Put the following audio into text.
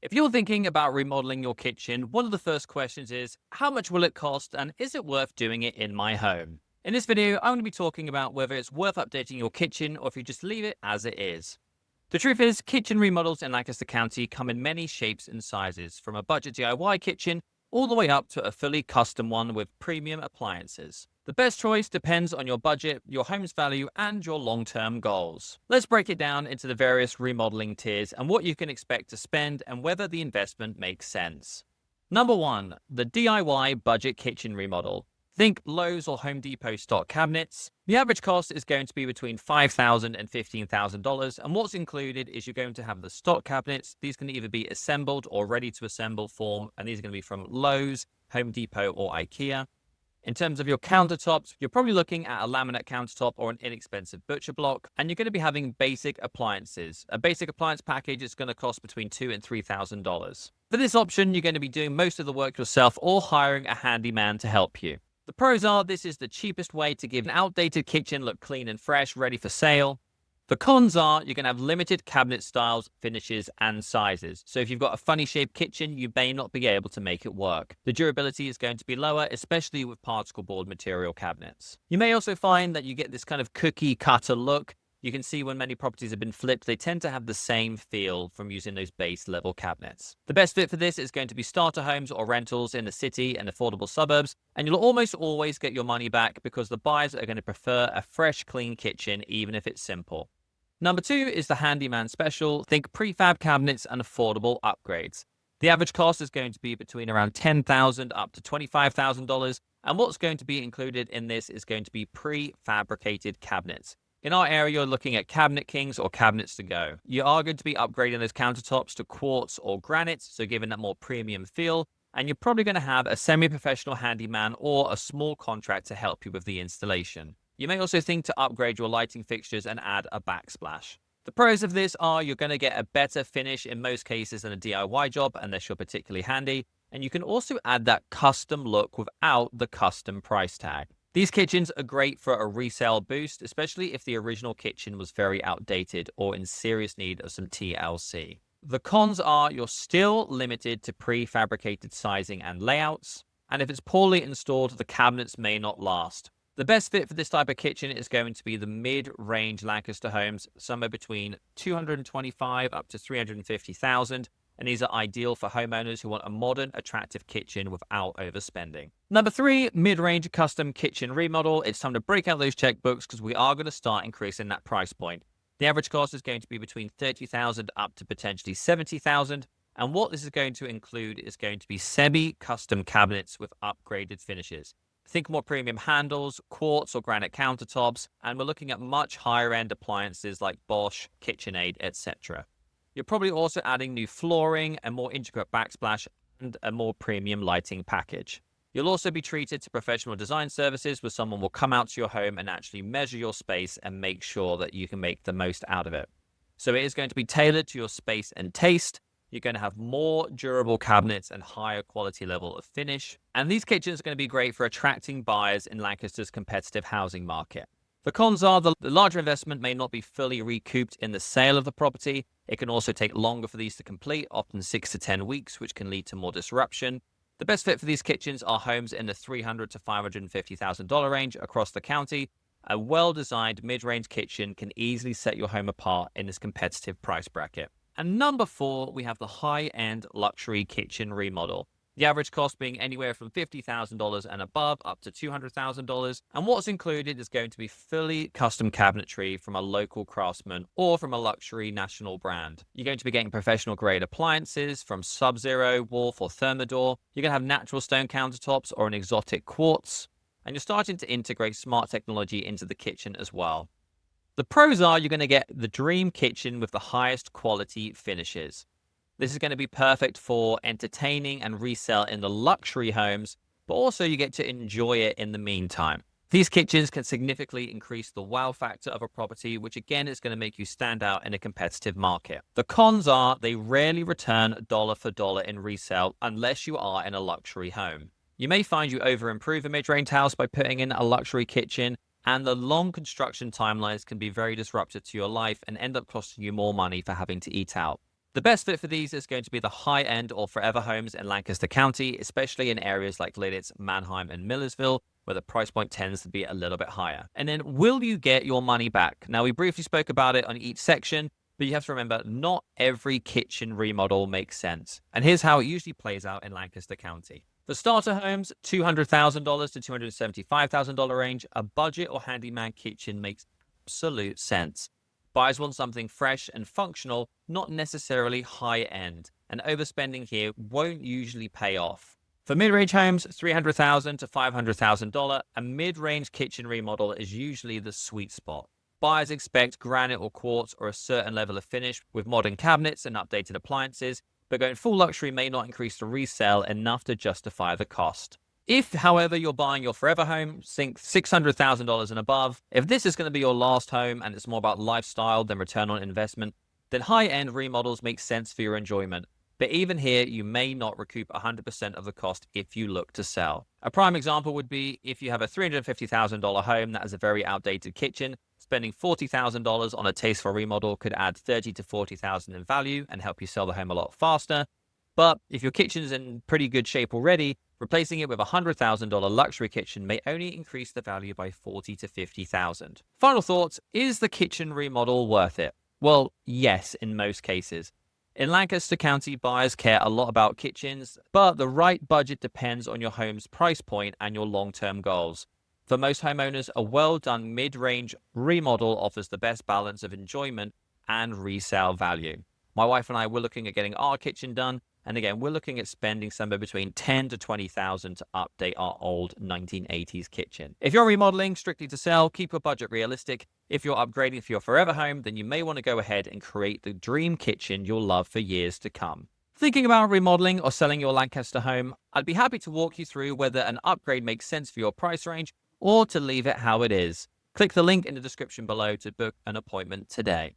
If you're thinking about remodeling your kitchen, one of the first questions is, how much will it cost and is it worth doing it in my home? In this video, I'm going to be talking about whether it's worth updating your kitchen or if you just leave it as it is. The truth is, kitchen remodels in Lancaster County come in many shapes and sizes, from a budget DIY kitchen all the way up to a fully custom one with premium appliances. The best choice depends on your budget, your home's value, and your long-term goals. Let's break it down into the various remodeling tiers and what you can expect to spend and whether the investment makes sense. Number 1, the DIY budget kitchen remodel. Think Lowe's or Home Depot stock cabinets. The average cost is going to be between $5,000 and $15,000, and what's included is you're going to have the stock cabinets. These can either be assembled or ready to assemble form, and these are going to be from Lowe's, Home Depot, or IKEA. In terms of your countertops, you're probably looking at a laminate countertop or an inexpensive butcher block, and you're going to be having basic appliances. A basic appliance package is going to cost between $2,000 and $3,000. For this option, you're going to be doing most of the work yourself or hiring a handyman to help you. The pros are this is the cheapest way to give an outdated kitchen look clean and fresh, ready for sale. The cons are you're going to have limited cabinet styles, finishes, and sizes. So if you've got a funny shaped kitchen, you may not be able to make it work. The durability is going to be lower, especially with particle board material cabinets. You may also find that you get this kind of cookie cutter look. You can see when many properties have been flipped, they tend to have the same feel from using those base level cabinets. The best fit for this is going to be starter homes or rentals in the city and affordable suburbs, and you'll almost always get your money back because the buyers are going to prefer a fresh, clean kitchen, even if it's simple. Number 2 is the Handyman Special. Think prefab cabinets and affordable upgrades. The average cost is going to be between around $10,000 up to $25,000, and what's going to be included in this is going to be prefabricated cabinets. In our area, you're looking at cabinet kings or cabinets to go. You are going to be upgrading those countertops to quartz or granite, so giving that more premium feel, and you're probably going to have a semi-professional handyman or a small contract to help you with the installation. You may also think to upgrade your lighting fixtures and add a backsplash. The pros of this are you're going to get a better finish in most cases than a DIY job, unless you're particularly handy, and you can also add that custom look without the custom price tag. These kitchens are great for a resale boost, especially if the original kitchen was very outdated or in serious need of some TLC. The cons are you're still limited to prefabricated sizing and layouts, and if it's poorly installed, the cabinets may not last. The best fit for this type of kitchen is going to be the mid-range Lancaster homes, somewhere between $225,000 up to $350,000. And these are ideal for homeowners who want a modern, attractive kitchen without overspending. Number 3, mid-range custom kitchen remodel. It's time to break out those checkbooks because we are going to start increasing that price point. The average cost is going to be between $30,000 up to potentially $70,000. And what this is going to include is going to be semi-custom cabinets with upgraded finishes. Think more premium handles, quartz or granite countertops, and we're looking at much higher-end appliances like Bosch, KitchenAid, etc. You're probably also adding new flooring, a more intricate backsplash, and a more premium lighting package. You'll also be treated to professional design services where someone will come out to your home and actually measure your space and make sure that you can make the most out of it. So it is going to be tailored to your space and taste. You're going to have more durable cabinets and higher quality level of finish. And these kitchens are going to be great for attracting buyers in Lancaster's competitive housing market. The cons are the larger investment may not be fully recouped in the sale of the property. It can also take longer for these to complete, often 6 to 10 weeks, which can lead to more disruption. The best fit for these kitchens are homes in the $300,000 to $550,000 range across the county. A well-designed mid-range kitchen can easily set your home apart in this competitive price bracket. And number 4, we have the high-end luxury kitchen remodel. The average cost being anywhere from $50,000 and above up to $200,000. And what's included is going to be fully custom cabinetry from a local craftsman or from a luxury national brand. You're going to be getting professional grade appliances from Sub-Zero, Wolf, or Thermador. You're going to have natural stone countertops or an exotic quartz. And you're starting to integrate smart technology into the kitchen as well. The pros are you're going to get the dream kitchen with the highest quality finishes. This is going to be perfect for entertaining and resale in the luxury homes, but also you get to enjoy it in the meantime. These kitchens can significantly increase the wow factor of a property, which again is going to make you stand out in a competitive market. The cons are they rarely return dollar for dollar in resale unless you are in a luxury home. You may find you over-improve a mid-range house by putting in a luxury kitchen, and the long construction timelines can be very disruptive to your life and end up costing you more money for having to eat out. The best fit for these is going to be the high-end or forever homes in Lancaster County, especially in areas like Lidditz, Manheim, and Millersville, where the price point tends to be a little bit higher. And then, will you get your money back? Now, we briefly spoke about it on each section, but you have to remember, not every kitchen remodel makes sense. And here's how it usually plays out in Lancaster County. For starter homes, $200,000 to $275,000 range, a budget or handyman kitchen makes absolute sense. Buyers want something fresh and functional, not necessarily high-end, and overspending here won't usually pay off. For mid-range homes, $300,000 to $500,000, a mid-range kitchen remodel is usually the sweet spot. Buyers expect granite or quartz or a certain level of finish with modern cabinets and updated appliances, but going full luxury may not increase the resale enough to justify the cost. If, however, you're buying your forever home, think $600,000 and above, if this is going to be your last home and it's more about lifestyle than return on investment, then high-end remodels make sense for your enjoyment. But even here, you may not recoup 100% of the cost if you look to sell. A prime example would be if you have a $350,000 home that has a very outdated kitchen, spending $40,000 on a tasteful remodel could add $30,000 to $40,000 in value and help you sell the home a lot faster. But if your kitchen's in pretty good shape already, replacing it with a $100,000 luxury kitchen may only increase the value by $40,000 to $50,000. Final thoughts, is the kitchen remodel worth it? Well, yes, in most cases. In Lancaster County, buyers care a lot about kitchens, but the right budget depends on your home's price point and your long-term goals. For most homeowners, a well-done mid-range remodel offers the best balance of enjoyment and resale value. My wife and I were looking at getting our kitchen done, and again, we're looking at spending somewhere between $10,000 to $20,000 to update our old 1980s kitchen. If you're remodeling strictly to sell, keep your budget realistic. If you're upgrading for your forever home, then you may want to go ahead and create the dream kitchen you'll love for years to come. Thinking about remodeling or selling your Lancaster home, I'd be happy to walk you through whether an upgrade makes sense for your price range or to leave it how it is. Click the link in the description below to book an appointment today.